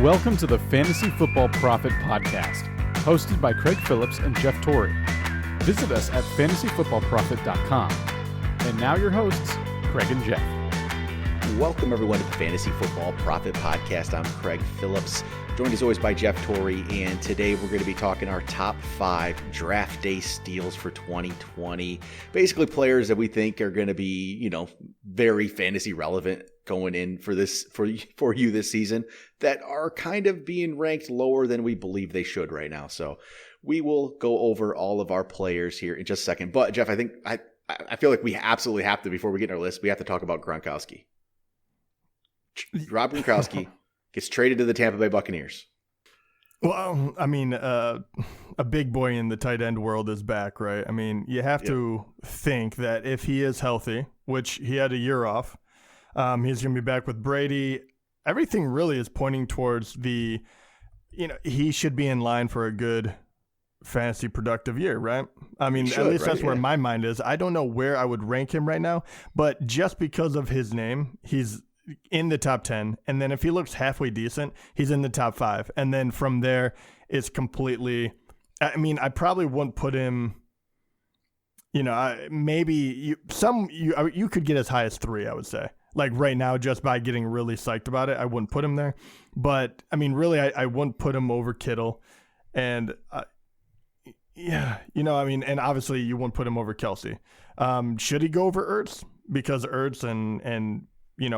Welcome to the Fantasy Football Profit Podcast, hosted by Craig Phillips and Jeff Torrey. Visit us at fantasyfootballprofit.com. And now your hosts, Craig and Jeff. Welcome everyone to the Fantasy Football Profit Podcast. I'm Craig Phillips, joined as always by Jeff Torrey, and today we're going to be talking our top 5 draft day steals for 2020. Basically players that we think are going to be, very fantasy relevant going in for this for you this season that are kind of being ranked lower than we believe they should right now. So we will go over all of our players here in just a second. But Jeff, I feel like we absolutely have to, before we get in our list, we have to talk about Gronkowski. Rob Gronkowski gets traded to the Tampa Bay Buccaneers. Well, I mean, a big boy in the tight end world is back, right? I mean, you have to think that if he is healthy, which he had a year off, he's going to be back with Brady. Everything really is pointing towards he should be in line for a good fantasy productive year, right? I mean, at least that's where my mind is. I don't know where I would rank him right now, but just because of his name, he's in the top 10. And then if he looks halfway decent, he's in the top 5. And then from there, it's completely, I probably wouldn't put him, you could get as high as 3, I would say. Like right now, just by getting really psyched about it, I wouldn't put him there. But really, I wouldn't put him over Kittle. And and obviously you wouldn't put him over Kelsey. Should he go over Ertz? Because Ertz and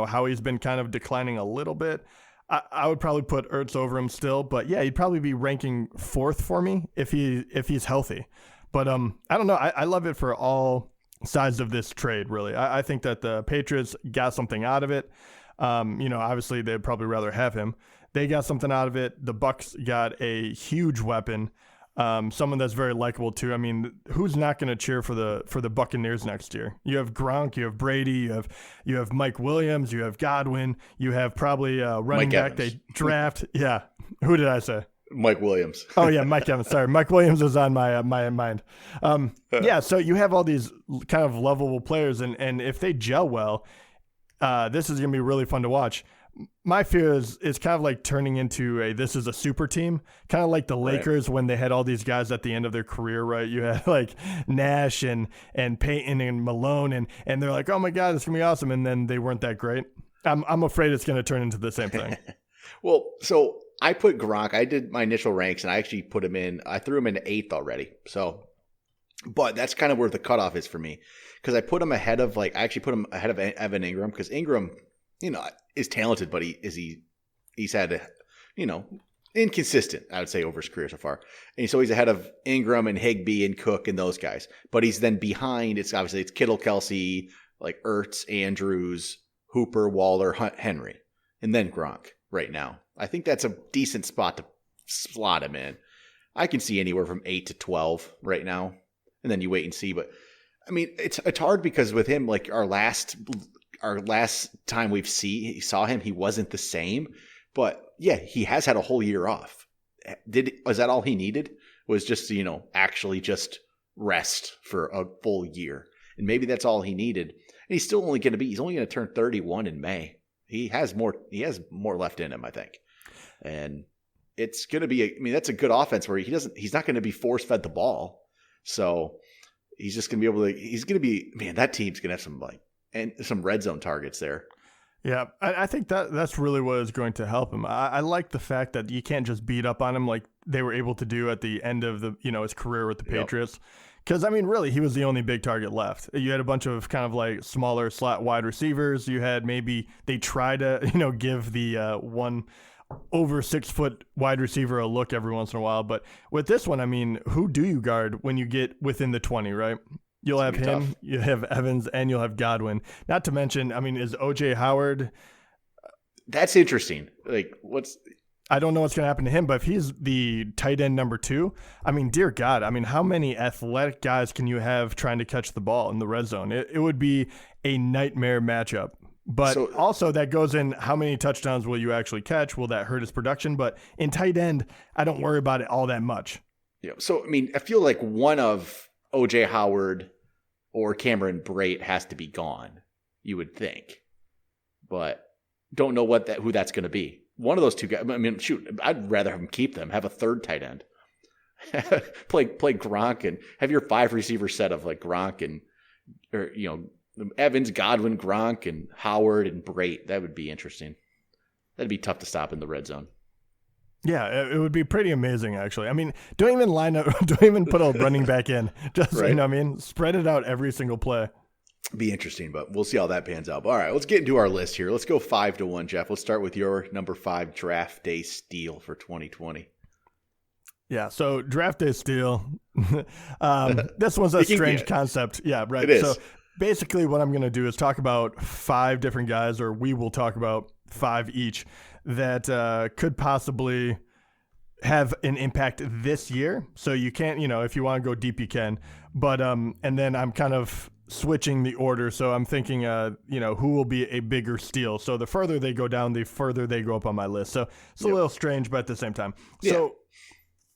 how he's been kind of declining a little bit. I would probably put Ertz over him still, but yeah, he'd probably be ranking 4th for me if he's healthy. But I don't know. I love it for all sides of this trade, really. I think that the Patriots got something out of it. Obviously they'd probably rather have him. They got something out of it. The Bucs got a huge weapon. Someone that's very likable too. I mean, who's not going to cheer for the Buccaneers next year? You have Gronk, you have Brady, you have Mike Williams, you have Godwin, you have probably running back they draft. Yeah, who did I say? Mike Williams. Oh yeah, Mike Evans. Sorry, Mike Williams is on my mind. Yeah, so you have all these kind of lovable players, and if they gel well, this is going to be really fun to watch. My fear is it's kind of like turning into this is a super team, kind of like the Lakers when they had all these guys at the end of their career, right? You had like Nash and Peyton and Malone, and they're like, oh my God, it's going to be awesome. And then they weren't that great. I'm afraid it's going to turn into the same thing. Well, so I put Gronk, I did my initial ranks and I actually put him in, I threw him in 8th already. So, but that's kind of where the cutoff is for me. Because I put him ahead of Evan Ingram, because Ingram, is talented, but he's had, inconsistent, I would say, over his career so far. And so he's ahead of Ingram and Higbee and Cook and those guys. But he's then behind, it's Kittle, Kelsey, like Ertz, Andrews, Hooper, Waller, Henry, and then Gronk right now. I think that's a decent spot to slot him in. I can see anywhere from 8 to 12 right now. And then you wait and see. But, it's hard because with him, like our last time we saw him, he wasn't the same. But yeah, he has had a whole year off. Was that all he needed? Was just actually just rest for a full year, and maybe that's all he needed. And he's only going to turn 31 in May. He has more left in him, I think, and it's going to be. That's a good offense where he's not going to be force fed the ball, so he's just going to be able to. He's going to be that team's going to have some red zone targets there. Yeah, I think that's really what is going to help him. I like the fact that you can't just beat up on him like they were able to do at the end of his career with the Patriots. Because, really, he was the only big target left. You had a bunch of kind of like smaller slot wide receivers. You had maybe they try to, give the one over 6 foot wide receiver a look every once in a while. But with this one, who do you guard when you get within the 20, right? You'll have him, tough. You have Evans, and you'll have Godwin. Not to mention, is O.J. Howard. That's interesting. I don't know what's going to happen to him, but if he's the tight end number 2, dear God, how many athletic guys can you have trying to catch the ball in the red zone? It would be a nightmare matchup. But also that goes in how many touchdowns will you actually catch? Will that hurt his production? But in tight end, I don't worry about it all that much. Yeah. So, I feel like one of O.J. Howard or Cameron Brate has to be gone, you would think. But don't know who that's going to be. one of those two guys. I mean, shoot, I'd rather have him keep them. Have a third tight end. play Gronk and have your 5 receiver set of like Gronk and Evans, Godwin, Gronk, and Howard and Brait. That would be interesting. That'd be tough to stop in the red zone. Yeah, it would be pretty amazing, actually. I mean, don't even put a running back in. Just, right. You know what I mean? Spread it out every single play. Be interesting, but we'll see how that pans out. But all right, let's get into our list here. Let's go 5-1, Jeff. Let's start with your number 5 draft day steal for 2020. Yeah, so draft day steal. This one's a strange concept. Yeah, right. It is. So basically what I'm going to do is talk about 5 different guys, or we will talk about 5 each, that could possibly have an impact this year. So you can't, if you want to go deep, you can. But and then I'm kind of switching the order. So I'm thinking, who will be a bigger steal. So the further they go down, the further they go up on my list. So it's a little strange, but at the same time. Yeah. So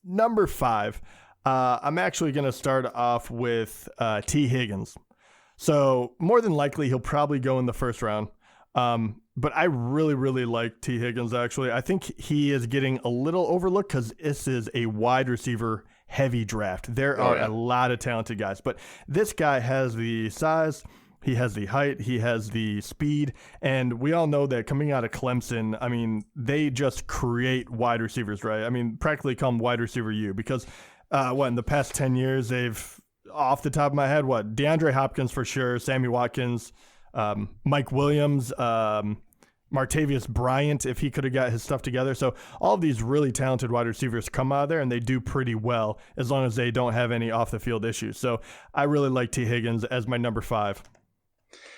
number 5, I'm actually going to start off with T. Higgins. So more than likely, he'll probably go in the first round. But I really, really like T. Higgins, actually. I think he is getting a little overlooked because this is a wide receiver heavy draft. There are a lot of talented guys, but this guy has the size, he has the height, he has the speed, and we all know that coming out of Clemson, I mean, they just create wide receivers, right? I mean, practically come wide receiver U because in the past 10 years, they've, off the top of my head, DeAndre Hopkins for sure, Sammy Watkins, Mike Williams, Martavius Bryant, if he could have got his stuff together. So all of these really talented wide receivers come out of there and they do pretty well as long as they don't have any off the field issues. So I really like T. Higgins as my number 5.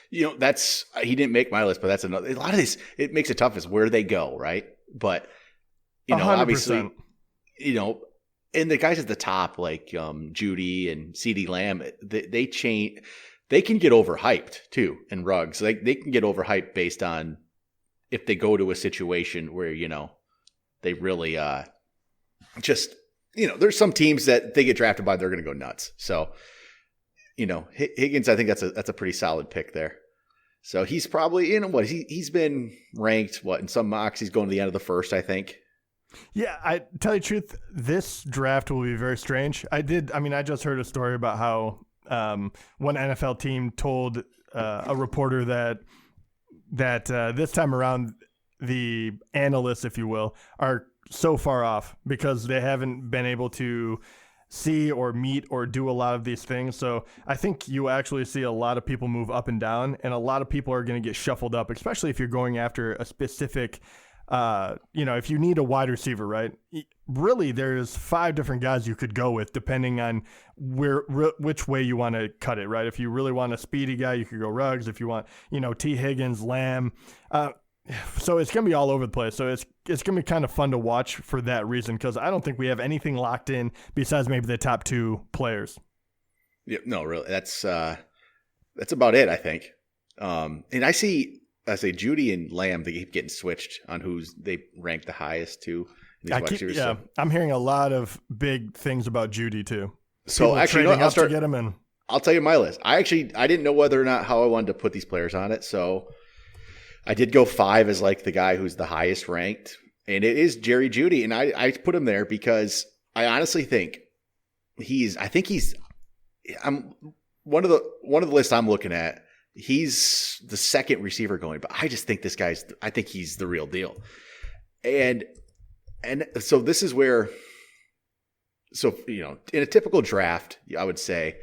He didn't make my list, but that's another, a lot of these, it makes it tough is where they go. Right. But 100%. Obviously, and the guys at the top, like Judy and CeeDee Lamb, they can get overhyped too. And Ruggs, they can get overhyped based on if they go to a situation where, they really there's some teams that they get drafted by, they're going to go nuts. So, Higgins, I think that's a pretty solid pick there. So he's probably, he's been ranked, in some mocks, he's going to the end of the first, I think. Yeah, I tell you the truth, this draft will be very strange. I just heard a story about how one NFL team told a reporter that this time around the analysts, if you will, are so far off because they haven't been able to see or meet or do a lot of these things. So I think you actually see a lot of people move up and down, and a lot of people are going to get shuffled up, especially if you're going after a specific if you need a wide receiver, right? Really, there's 5 different guys you could go with depending on which way you want to cut it, right? If you really want a speedy guy, you could go Ruggs. If you want, T. Higgins, Lamb. So it's going to be all over the place. So it's going to be kind of fun to watch for that reason because I don't think we have anything locked in besides maybe the top 2 players. Yeah, no, really. That's about it, I think. And I say Judy and Lamb, they keep getting switched on who's they rank the highest to. I'm hearing a lot of big things about Judy too. So people actually, I'll start to get him in. I'll tell you my list. I didn't know whether or not how I wanted to put these players on it, so I did go 5 as like the guy who's the highest ranked, and it is Jerry Judy, and I put him there because I honestly think I'm one of the lists I'm looking at. He's the second receiver going, but I just think I think he's the real deal. And so this is where, in a typical draft, I would say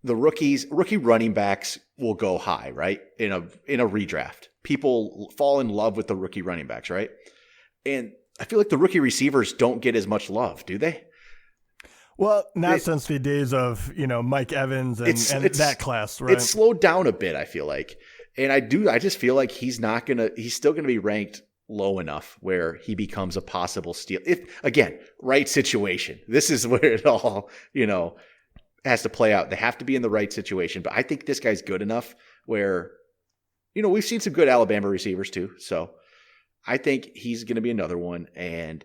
the rookie running backs will go high, right? In a redraft, people fall in love with the rookie running backs, right? And I feel like the rookie receivers don't get as much love, do they? Well, not since the days of, Mike Evans and that class, right? It's slowed down a bit, I feel like. And I just feel like he's still going to be ranked low enough where he becomes a possible steal. If, again, right situation. This is where it all, has to play out. They have to be in the right situation. But I think this guy's good enough where, we've seen some good Alabama receivers too. So I think he's going to be another one. And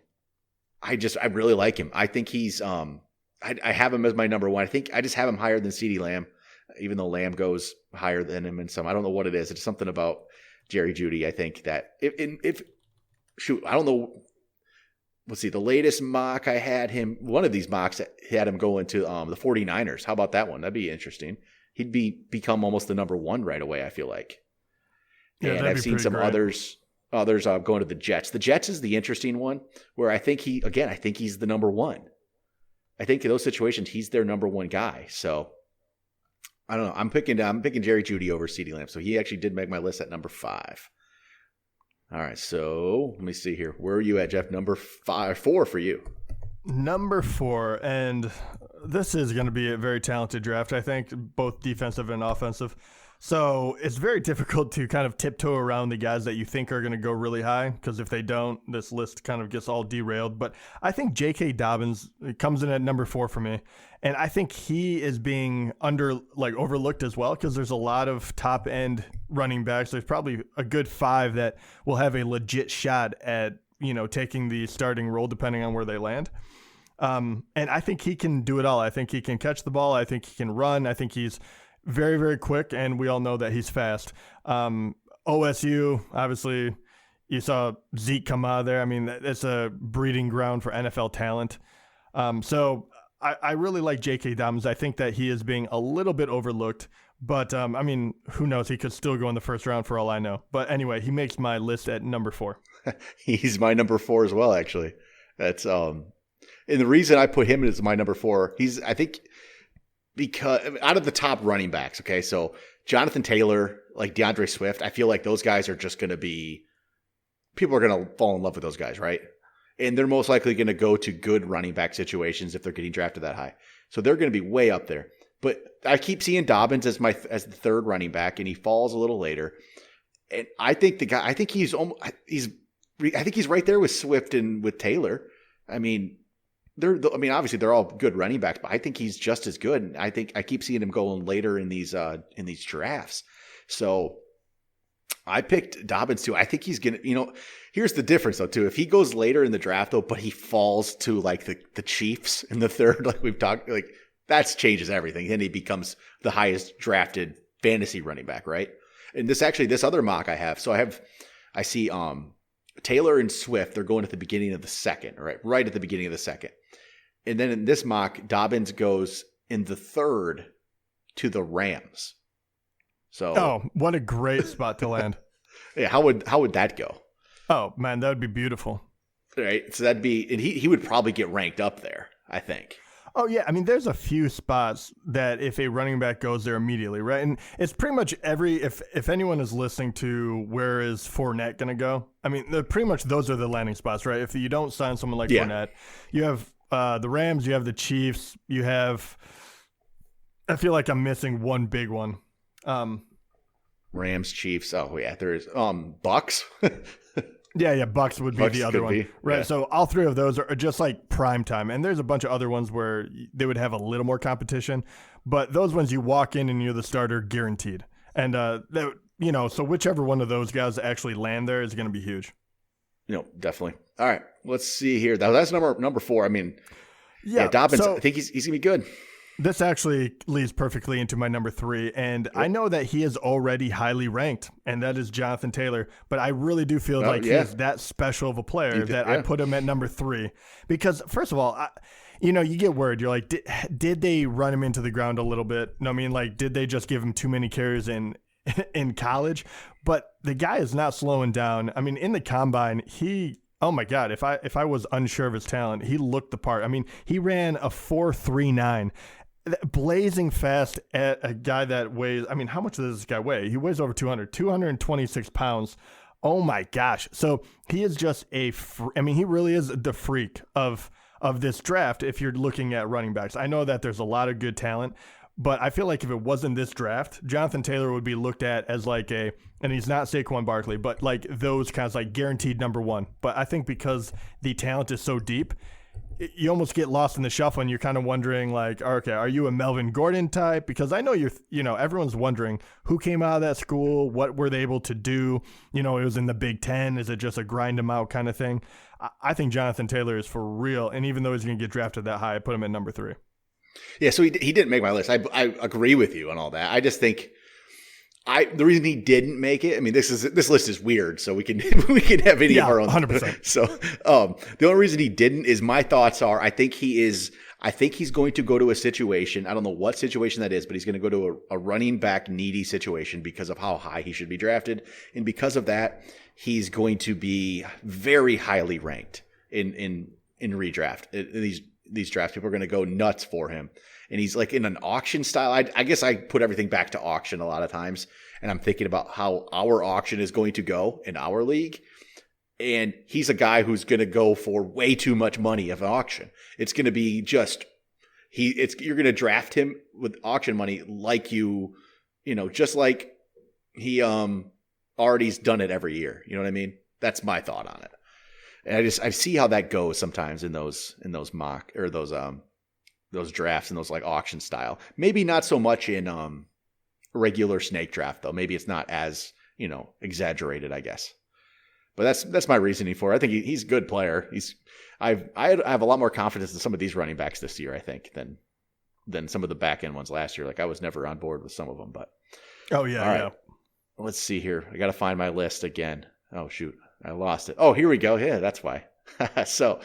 I really like him. I think he's, I have him as my number 1. I think I just have him higher than CeeDee Lamb, even though Lamb goes higher than him in some. I don't know what it is. It's something about Jerry Judy. I think that if shoot, I don't know. Let's see. The latest mock I had him, one of these mocks had him going to the 49ers. How about that one? That'd be interesting. He'd become almost the number one right away, I feel like. Yeah, and I've seen some great. others going to the Jets. The Jets is the interesting one where I think he's the number one. I think in those situations, he's their number one guy. So I don't know. I'm picking Jerry Judy over CeeDee Lamb. So he actually did make my list at number 5. All right. So let me see here. Where are you at, Jeff? Number 4 for you. Number 4. And this is going to be a very talented draft, I think, both defensive and offensive. So it's very difficult to kind of tiptoe around the guys that you think are going to go really high, because if they don't, this list kind of gets all derailed. But I think J.K. Dobbins comes in at number 4 for me. And I think he is being overlooked as well, because there's a lot of top end running backs. There's probably a good 5 that will have a legit shot at, taking the starting role depending on where they land. And I think he can do it all. I think he can catch the ball. I think he can run. I think he's very, very quick, and we all know that he's fast. OSU, obviously, you saw Zeke come out of there. I mean, it's a breeding ground for NFL talent. So I really like J.K. Dobbins. I think that he is being a little bit overlooked, but who knows? He could still go in the first round for all I know. But anyway, he makes my list at number 4. He's my number 4 as well, actually. That's and the reason I put him as my number 4, because out of the top running backs, okay, so Jonathan Taylor, like DeAndre Swift, I feel like those guys are just going to be – people are going to fall in love with those guys, right? And they're most likely going to go to good running back situations if they're getting drafted that high. So they're going to be way up there. But I keep seeing Dobbins as the third running back, and he falls a little later. And I think he's right there with Swift and with Taylor. Obviously they're all good running backs, but I think he's just as good. And I think I keep seeing him going later in these drafts. So I picked Dobbins too. I think he's going to, here's the difference though too. If he goes later in the draft though, but he falls to like the Chiefs in the third, like we've talked, like that changes everything. Then he becomes the highest drafted fantasy running back, right? And this other mock I have. So I see Taylor and Swift, they're going at the beginning of the second, right at the beginning of the second. And then in this mock, Dobbins goes in the third to the Rams. So, what a great spot to land. Yeah, how would that go? Oh man, that would be beautiful. Right, so that'd be, and he would probably get ranked up there, I think. Oh yeah, there's a few spots that if a running back goes there immediately, right? And it's pretty much if anyone is listening to where is Fournette going to go, pretty much those are the landing spots, right? If you don't sign someone like Fournette, you have the Rams, you have the Chiefs, you have, I feel like I'm missing one big one. Rams, Chiefs, oh yeah, there's Bucks. Yeah, Bucks would be the other one. Right, yeah. So all 3 of those are just like prime time. And there's a bunch of other ones where they would have a little more competition. But those ones you walk in and you're the starter guaranteed. And, so whichever one of those guys actually land there is going to be huge. Definitely. All right, let's see here. That's number 4. Dobbins, I think he's going to be good. This actually leads perfectly into my number 3, and I know that he is already highly ranked, and that is Jonathan Taylor, but I really do feel like he is that special of a player I put him at number 3. Because, first of all, you get worried. You're like, did they run him into the ground a little bit? Did they just give him too many carries in college? But the guy is not slowing down. In the combine, oh my God, if I was unsure of his talent, he looked the part. He ran a 4.39. Blazing fast at a guy that weighs, how much does this guy weigh? He weighs over 226 pounds. Oh my gosh. So he is just he really is the freak of this draft if you're looking at running backs. I know that there's a lot of good talent, but I feel like if it wasn't this draft, Jonathan Taylor would be looked at as and he's not Saquon Barkley, but like those kinds like guaranteed number 1. But I think because the talent is so deep, you almost get lost in the shuffle and you're kind of wondering like, okay, are you a Melvin Gordon type? Because I know everyone's wondering who came out of that school, what were they able to do? It was in the Big Ten. Is it just a grind them out kind of thing? I think Jonathan Taylor is for real. And even though he's going to get drafted that high, I put him at number 3. Yeah. So he didn't make my list. I agree with you on all that. I just think The reason he didn't make it, I mean, this list is weird, so we can have any of our own. 100%. So the only reason he didn't is my thoughts are I think he's going to go to a situation. I don't know what situation that is, but he's going to go to a running back needy situation because of how high he should be drafted, and because of that, he's going to be very highly ranked in redraft. These drafts, people are going to go nuts for him. And he's like in an auction style. I guess I put everything back to auction a lot of times. And I'm thinking about how our auction is going to go in our league. And he's a guy who's going to go for way too much money of an auction. It's going to be just, you're going to draft him with auction money like just like he already's done it every year. You know what I mean? That's my thought on it. And I see how that goes sometimes in those mock or those drafts and those like auction style. Maybe not so much in regular snake draft though. Maybe it's not as exaggerated, I guess. But that's my reasoning for it. I think he's a good player. I have a lot more confidence in some of these running backs this year, I think, than some of the back end ones last year. Like I was never on board with some of them, but oh yeah, all right. Yeah. Let's see here. I got to find my list again. Oh shoot, I lost it. Oh, here we go. Yeah, that's why. So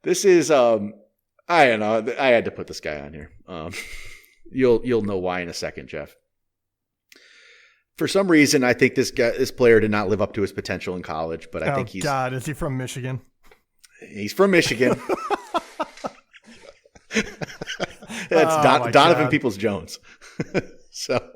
this is I don't know. I had to put this guy on here. You'll know why in a second, Jeff. For some reason, I think this player did not live up to his potential in college, but I think he's. God, is he from Michigan? He's from Michigan. That's Donovan Peoples-Jones. So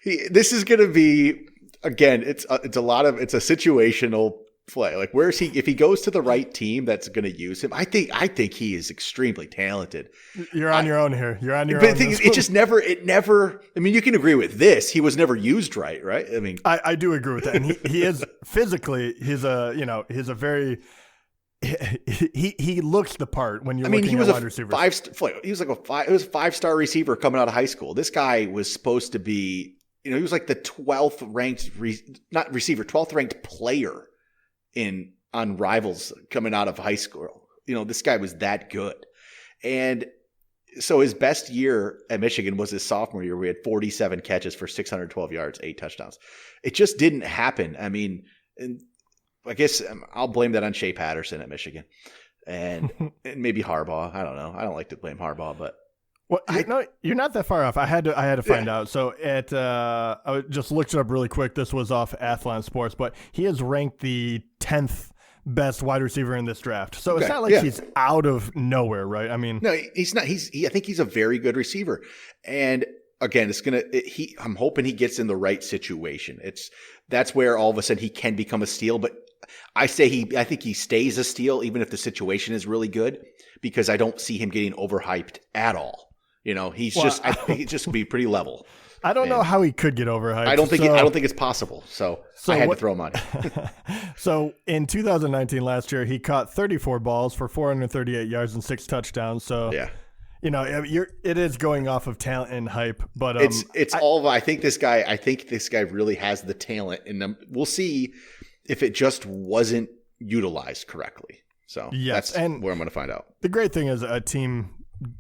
this is going to be again. It's a situational play. Like where is he? If he goes to the right team that's going to use him, I think he is extremely talented. You're on your own here. You're on your own. But the thing is, it never. I mean, you can agree with this. He was never used right? I mean, I do agree with that. And he is physically. He's a very. He looks the part when you're looking at wide receivers. He was like a five-star receiver coming out of high school. This guy was supposed to be. He was like the 12th ranked, 12th ranked player on Rivals coming out of high school. This guy was that good. And so his best year at Michigan was his sophomore year. We had 47 catches for 612 yards, 8 touchdowns. It just didn't happen. I mean, I guess I'll blame that on Shea Patterson at Michigan and maybe Harbaugh. I don't know. I don't like to blame Harbaugh, but well, you're not that far off. I had to find out. So I just looked it up really quick. This was off Athlon Sports, but he is ranked the 10th best wide receiver in this draft. So it's not like he's out of nowhere, right? I mean, no, he's not. I think he's a very good receiver. And again, I'm hoping he gets in the right situation. That's where all of a sudden he can become a steal. But I think he stays a steal even if the situation is really good, because I don't see him getting overhyped at all. I think it just be pretty level. I don't know how he could get overhyped. I don't think it's possible. So I had to throw him on. So in 2019, last year, he caught 34 balls for 438 yards and 6 touchdowns. So yeah, it is going off of talent and hype, but I think this guy really has the talent, and we'll see if it just wasn't utilized correctly. So yes, that's where I'm going to find out. The great thing is a team.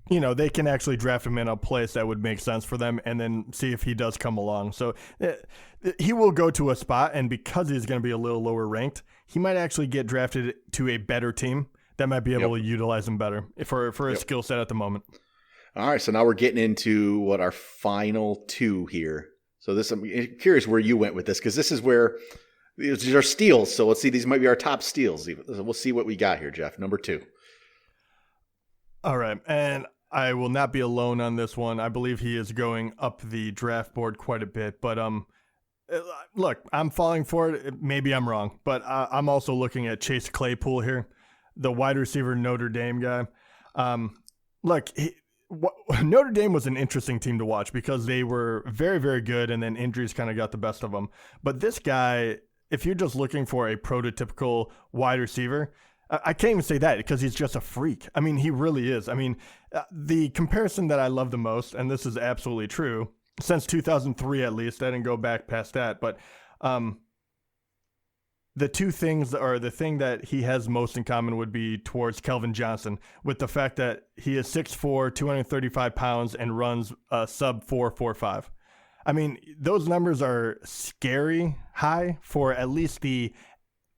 They can actually draft him in a place that would make sense for them and then see if he does come along. So he will go to a spot, and because he's going to be a little lower ranked, he might actually get drafted to a better team that might be able to utilize him better for his skill set at the moment. All right, so now we're getting into what our final two here. So I'm curious where you went with this, because this is where these are steals. So let's see, these might be our top steals. We'll see what we got here, Jeff. Number 2. All right, and I will not be alone on this one. I believe he is going up the draft board quite a bit, but look, I'm falling for it. Maybe I'm wrong, but I'm also looking at Chase Claypool here, the wide receiver Notre Dame guy. Look, Notre Dame was an interesting team to watch because they were very, very good, and then injuries kind of got the best of them. But this guy, if you're just looking for a prototypical wide receiver, I can't even say that because he's just a freak. I mean, he really is. I mean, the comparison that I love the most, and this is absolutely true, since 2003 at least, I didn't go back past that, but the two things, or the thing that he has most in common, would be towards Kelvin Johnson, with the fact that he is 6'4", 235 pounds, and runs sub 4.45. I mean, those numbers are scary high for at least the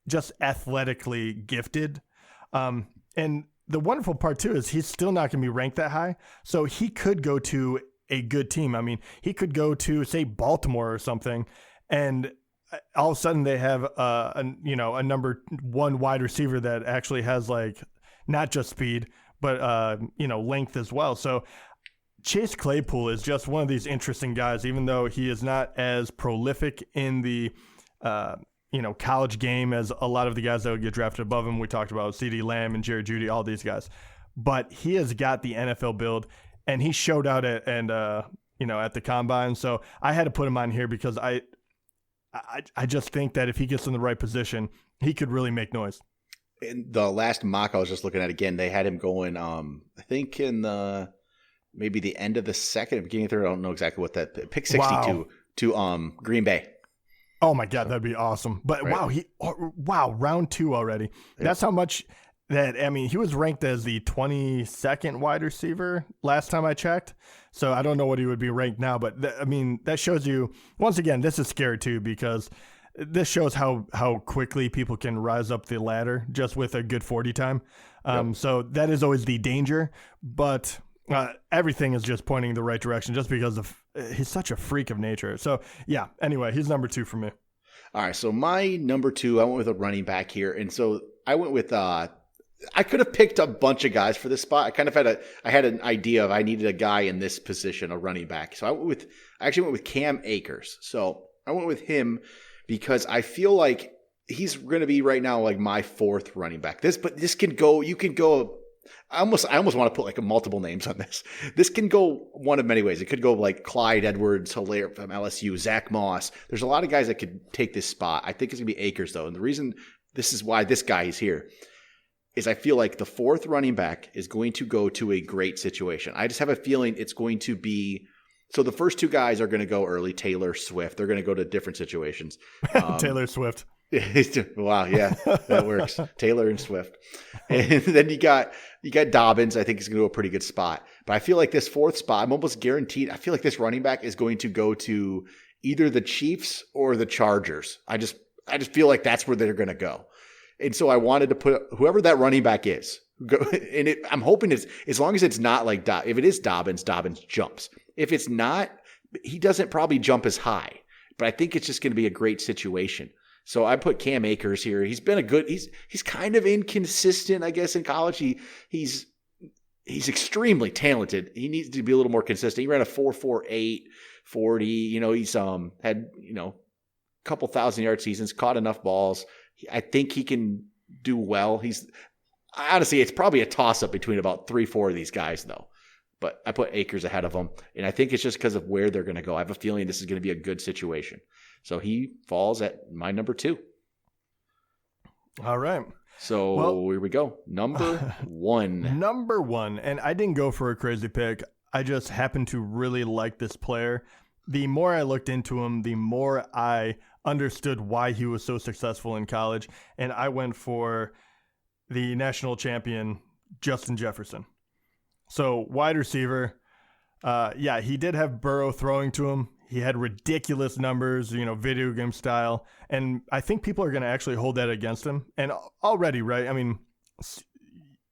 just athletically gifted. And the wonderful part too is he's still not going to be ranked that high. So he could go to a good team. I mean, he could go to, say, Baltimore or something, and all of a sudden they have a number one wide receiver that actually has like not just speed, but length as well. So Chase Claypool is just one of these interesting guys, even though he is not as prolific in the college game as a lot of the guys that would get drafted above him. We talked about CeeDee Lamb and Judy, all these guys, but he has got the NFL build, and he showed out at the combine. So I had to put him on here because I just think that if he gets in the right position, he could really make noise. In the last mock I was just looking at again, they had him going, I think in maybe the end of the second, beginning of third, I don't know exactly what that, pick 62 to Green Bay. Oh my God, that'd be awesome. But right. Round 2 already. Yeah. That's how much he was ranked as the 22nd wide receiver last time I checked. So I don't know what he would be ranked now, but that shows you, once again, this is scary too, because this shows how quickly people can rise up the ladder just with a good 40 time. So that is always the danger, but everything is just pointing the right direction just because he's such a freak of nature. So yeah, anyway, he's number 2 for me. All right. So my number 2, I went with a running back here. And so I went with, I could have picked a bunch of guys for this spot. I kind of had an idea of I needed a guy in this position, a running back. So I actually went with Cam Akers. So I went with him because I feel like he's going to be right now like my 4th running back. This can go, you can go, I almost want to put like multiple names on this. This can go one of many ways. It could go like Clyde Edwards-Helaire from LSU, Zach Moss. There's a lot of guys that could take this spot. I think it's going to be Akers though. And the reason this is why this guy is here is I feel like the 4th running back is going to go to a great situation. I just have a feeling it's going to be – so the first 2 guys are going to go early, Taylor, Swift. They're going to go to different situations. Taylor Swift. Wow, yeah, that works. Taylor and Swift. And then you got Dobbins. I think he's going to go a pretty good spot. But I feel like this 4th spot, I'm almost guaranteed – I feel like this running back is going to go to either the Chiefs or the Chargers. I just feel like that's where they're going to go. And so I wanted to put whoever that running back is. I'm hoping it's as long as it's not like if it is Dobbins jumps. If it's not, he doesn't probably jump as high. But I think it's just going to be a great situation. So I put Cam Akers here. He's been he's kind of inconsistent, I guess, in college. He's extremely talented. He needs to be a little more consistent. He ran a 4.48 40. He's had a couple 1,000-yard seasons, caught enough balls. I think he can do well. Honestly, it's probably a toss-up between about 3-4 of these guys, though. But I put Akers ahead of him, and I think it's just because of where they're going to go. I have a feeling this is going to be a good situation. So he falls at my number 2. All right. So here we go. Number 1. Number 1, and I didn't go for a crazy pick. I just happened to really like this player. The more I looked into him, the more I understood why he was so successful in college, and I went for the national champion, Justin Jefferson. So wide receiver, he did have Burrow throwing to him. He had ridiculous numbers, video game style, and I think people are going to actually hold that against him. And already, right? I mean,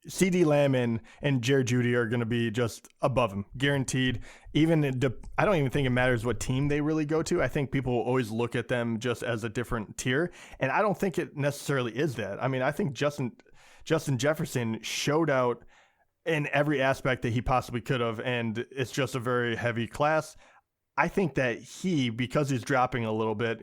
CeeDee Lamb and Judy are going to be just above him, guaranteed. I don't even think it matters what team they really go to. I think people always look at them just as a different tier, and I don't think it necessarily is that. I mean, I think Justin Jefferson showed out in every aspect that he possibly could have, and it's just a very heavy class. I think that because he's dropping a little bit,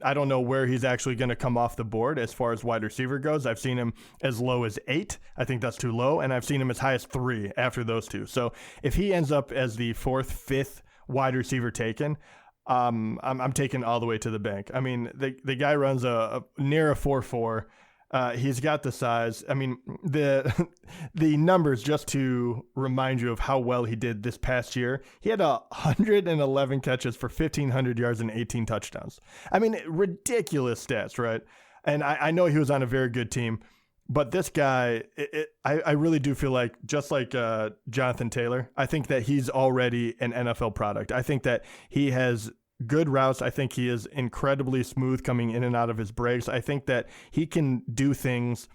I don't know where he's actually going to come off the board as far as wide receiver goes. I've seen him as low as 8. I think that's too low. And I've seen him as high as 3 after those 2. So if he ends up as the 4th, 5th wide receiver taken, I'm taking all the way to the bank. I mean, the guy runs a near a 4.4. He's got the size. I mean, the numbers, just to remind you of how well he did this past year, he had 111 catches for 1,500 yards and 18 touchdowns. I mean, ridiculous stats, right? And I know he was on a very good team, but this guy, I really do feel like, just like Jonathan Taylor, I think that he's already an NFL product. I think that he has good routes. I think he is incredibly smooth coming in and out of his breaks. I think that he can do things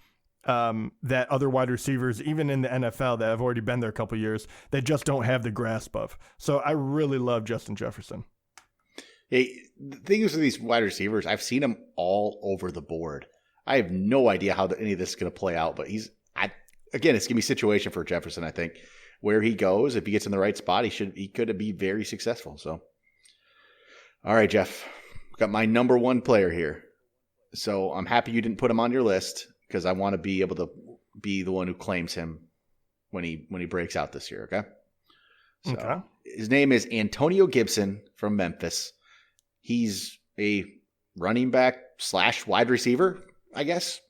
that other wide receivers, even in the NFL that have already been there a couple of years, they just don't have the grasp of. So I really love Justin Jefferson. Hey, the thing is with these wide receivers, I've seen them all over the board. I have no idea how any of this is going to play out, but again, it's going to be a situation for Jefferson, I think. Where he goes, if he gets in the right spot, he could be very successful. So, all right, Jeff, got my number one player here. So I'm happy you didn't put him on your list because I want to be able to be the one who claims him when he breaks out this year. Okay. So okay. His name is Antonio Gibson from Memphis. He's a running back / wide receiver, I guess.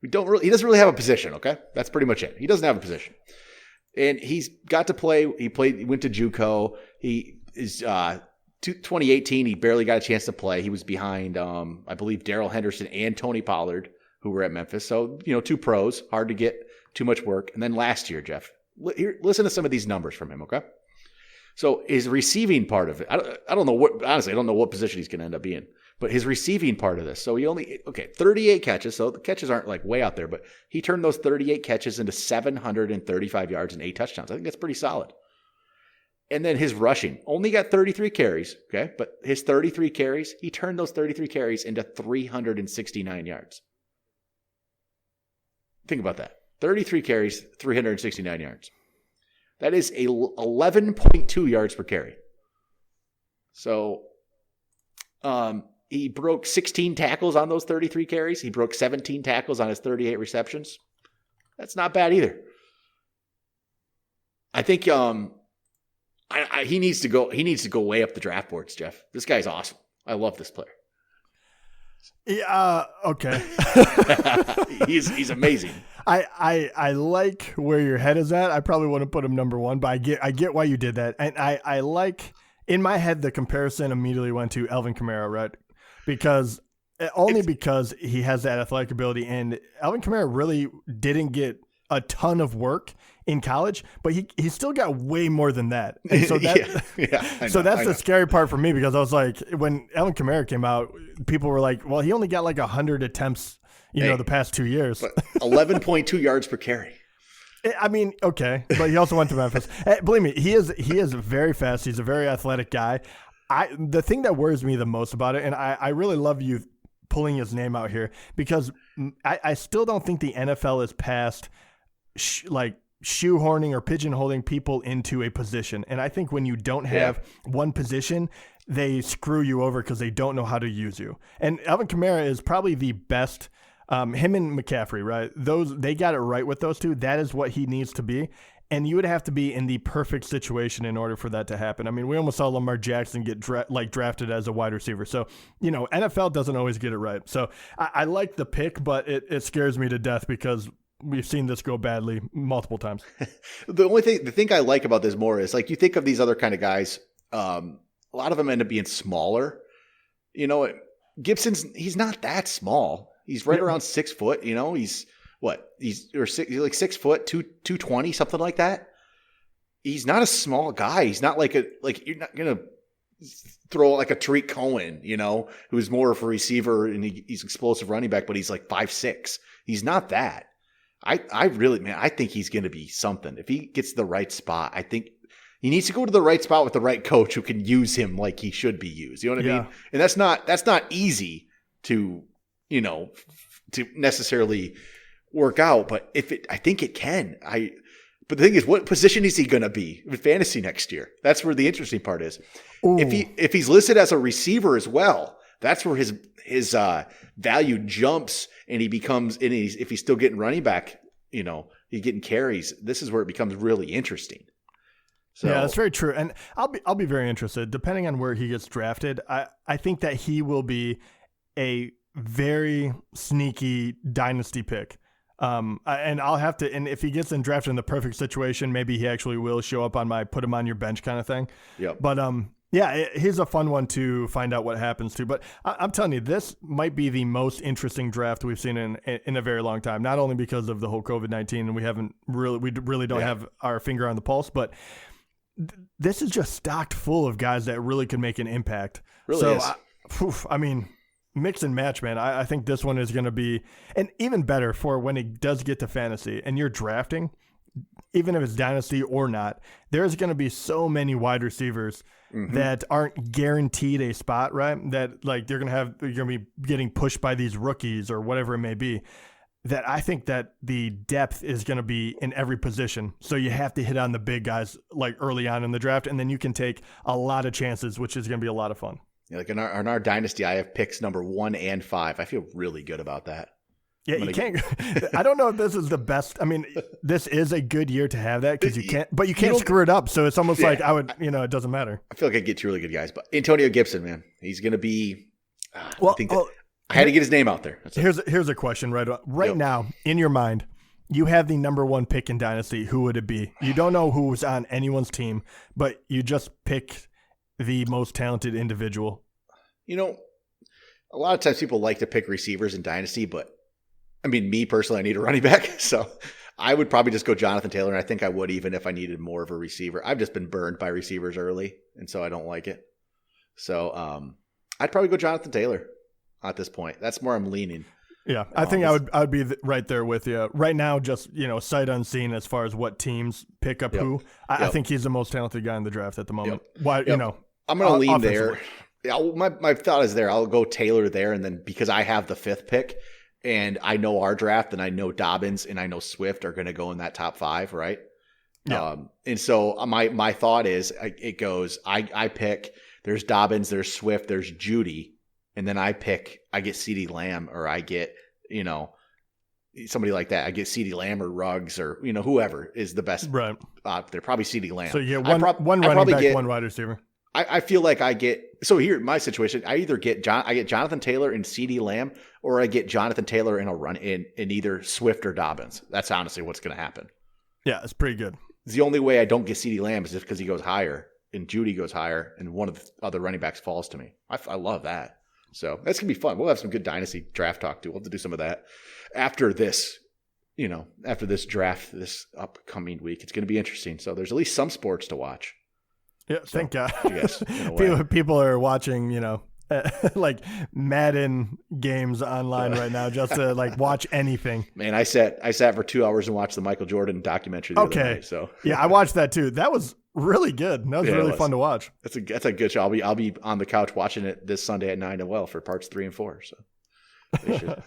He doesn't really have a position. Okay, that's pretty much it. He doesn't have a position. And he's got to play. He went to JUCO. He is 2018. He barely got a chance to play. He was behind, I believe, Darrell Henderson and Tony Pollard, who were at Memphis. So, two pros, hard to get too much work. And then last year, Jeff, listen to some of these numbers from him, okay? So his receiving part of it, I don't know what position he's going to end up being. But his receiving part of this, so he 38 catches, so the catches aren't like way out there, but he turned those 38 catches into 735 yards and 8 touchdowns. I think that's pretty solid. And then his rushing, only got 33 carries, okay? But his 33 carries, he turned those 33 carries into 369 yards. Think about that. 33 carries, 369 yards. That is 11.2 yards per carry. So, he broke 16 tackles on those 33 carries. He broke 17 tackles on his 38 receptions. That's not bad either. I think he needs to go. He needs to go way up the draft boards, Jeff. This guy's awesome. I love this player. Yeah. Okay. he's amazing. I like where your head is at. I probably wouldn't put him number one, but I get why you did that, and I like. In my head, the comparison immediately went to Alvin Kamara, right? Because he has that athletic ability, and Alvin Kamara really didn't get a ton of work in college, but he still got way more than that. And so that's the scary part for me, because I was like, when Alvin Kamara came out, people were like, well, he only got like 100 attempts, the past 2 years. But 11.2 yards per carry. I mean, okay, but he also went to Memphis. Believe me, he is very fast. He's a very athletic guy. The thing that worries me the most about it, and I really love you pulling his name out here, because I still don't think the NFL is past shoehorning or pigeonholing people into a position. And I think when you don't have one position, they screw you over because they don't know how to use you. And Alvin Kamara is probably the best. Him and McCaffrey, right? They got it right with those two. That is what he needs to be. And you would have to be in the perfect situation in order for that to happen. I mean, we almost saw Lamar Jackson get drafted as a wide receiver. So, NFL doesn't always get it right. So I like the pick, but it scares me to death because we've seen this go badly multiple times. The thing I like about this more is, like, you think of these other kind of guys, a lot of them end up being smaller. Gibson's not that small. He's right around 6 foot, he's like 6 foot, 220, something like that. He's not a small guy. He's not you're not going to throw like a Tariq Cohen, who's more of a receiver and he's explosive running back, but he's like 5'6". He's not that. I think he's going to be something. If he gets the right spot, I think he needs to go to the right spot with the right coach who can use him like he should be used. You know what I mean? And that's not easy to necessarily work out, but I think it can. But the thing is, what position is he going to be in fantasy next year? That's where the interesting part is. Ooh. If he's listed as a receiver as well, that's where his value jumps, and he becomes. And if he's still getting running back, he's getting carries. This is where it becomes really interesting. So, yeah, that's very true, and I'll be very interested. Depending on where he gets drafted, I think that he will be a very sneaky dynasty pick. And I'll have to, and if he gets drafted in the perfect situation, maybe he actually will show up on my put him on your bench kind of thing. Yeah. But he's a fun one to find out what happens to. But I'm telling you, this might be the most interesting draft we've seen in a very long time. Not only because of the whole COVID-19, and we really don't have our finger on the pulse, but this is just stocked full of guys that really could make an impact. Really is. I mean, mix and match, man. I think this one is going to be, and even better for when it does get to fantasy and you're drafting, even if it's dynasty or not, there's going to be so many wide receivers that aren't guaranteed a spot, right? That like you're going to be getting pushed by these rookies or whatever it may be. That I think that the depth is going to be in every position. So you have to hit on the big guys like early on in the draft, and then you can take a lot of chances, which is going to be a lot of fun. Yeah, like in our dynasty, I have picks number 1 and 5. I feel really good about that. Yeah, you can't. I don't know if this is the best. I mean, this is a good year to have that because you can't screw it up. So it's almost like it doesn't matter. I feel like I get 2 really good guys, but Antonio Gibson, man, he's going to be. I had to get his name out there. Here's a question right now in your mind. You have the number 1 pick in dynasty. Who would it be? You don't know who's on anyone's team, but you just pick the most talented individual. You know, a lot of times people like to pick receivers in dynasty, but I mean, me personally, I need a running back. So I would probably just go Jonathan Taylor, and I think I would even if I needed more of a receiver. I've just been burned by receivers early, and so I don't like it. So I'd probably go Jonathan Taylor at this point. That's where I'm leaning. Yeah, I think I would be right there with you. Right now, just, sight unseen as far as what teams pick up who. I think he's the most talented guy in the draft at the moment. Why, I'm going to lean there. My thought is there. I'll go Taylor there, and then because I have the 5th pick, and I know our draft, and I know Dobbins, and I know Swift are going to go in that top 5, right? Yeah. And so my thought is it goes, I pick, there's Dobbins, there's Swift, there's Judy, and then I get CeeDee Lamb, or I get, somebody like that. I get CeeDee Lamb or Ruggs or, whoever is the best. Right. They're probably CeeDee Lamb. So you get one running back, one wide receiver. I feel like so here, my situation, I either get Jonathan Taylor and CeeDee Lamb, or I get Jonathan Taylor in a run in either Swift or Dobbins. That's honestly what's going to happen. Yeah, it's pretty good. The only way I don't get CeeDee Lamb is just because he goes higher and Judy goes higher and one of the other running backs falls to me. I love that. So that's going to be fun. We'll have some good dynasty draft talk too. We'll have to do some of that after this, after this draft, this upcoming week. It's going to be interesting. So there's at least some sports to watch. Yeah, so, thank God. Yes, people are watching, like Madden games online right now just to like watch anything. Man, I sat for 2 hours and watched the Michael Jordan documentary the other night. So yeah, I watched that too. That was really good. That was really fun to watch. That's a good show. I'll be on the couch watching it this Sunday at 9 as well for parts 3 and 4. So it's gonna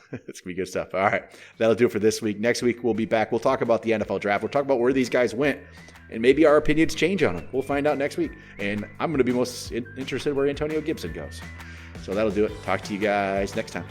be good stuff. All right, that'll do it for this week. Next week we'll be back. We'll talk about the NFL draft. We'll talk about where these guys went, and maybe our opinions change on them. We'll find out next week. And I'm going to be most interested where Antonio Gibson goes. So that'll do it. Talk to you guys next time.